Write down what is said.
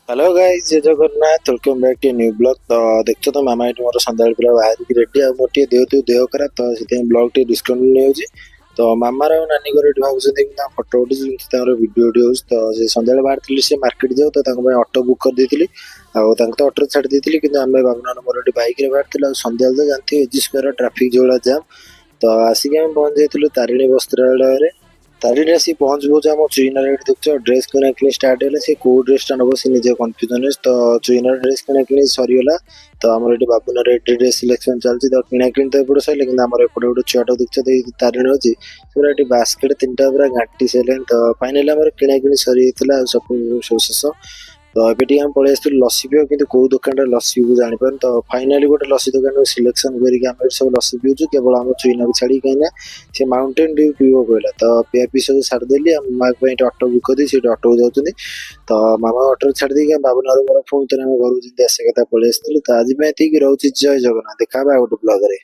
Hello guys, जय Jagannath. Welcome back to new blog. तो देखो तो मामा ये मोर सन्दा पूरा बाहर की रेडी मोर टे देह खराब तो से ब्लॉग टे डिस्कंटिन्यू होची। तो मामार और नानी घर भावुଛନ୍ତି फटो उठी भिडियो उठी होची। तो से सन्दा बाहर थी से मार्केट जाऊ तो ऑटो बुक कर देती तो ऑटो छाड़ देती कि आम बाबूना मोर बैक रे बाहर सन्दा तो जानते एजी स्क्वायर ट्राफिक जो जाम। तो आसिक आम पहुंच जाइए तारिणी वस्त्रालय। तारिणी आसी पहुंच पहुंच आम चुईनार देखो ड्रेस किଣା किणी स्टार्ट है सी कौ ड्रेसटा नब सी निजे कन्फ्यूजन। तो चुईनार ड्रेस किଣା किणी सरीगला। तो आम बाबूनार ड्रेस सिलेक्शन चलती तो किଣା किणी तो एपटे सर लेकिन आम एपटे गोटे छुआटा देखते तारिणी अच्छी पूरा बास्केट तीन टा पूरा घाटी सारे। तो फाइनाली आम किଣା किणी सरी सब शेष। तो ये आम पलि आसलु लसी पियो कि कौ दुकान लसी को जापार। तो फाइनाली गोटे लसी दुकान सिलेक्शन करके सब लसी पीछू केवल आम चुईना को छाड़ी कहीं से माउंटेन ड्यू पीव कहला। तो पिया पी सब छाड़देली मामा ऑटो बुक कर ऑटो को जाऊँ। तो मामा ऑटो छाड़ी बाबूना मोर फोन थे घर जमी आसा कथा पलि आसलु। तो आज रोचे जय जगन्नाथ। देखा गोटे ब्लॉग रे।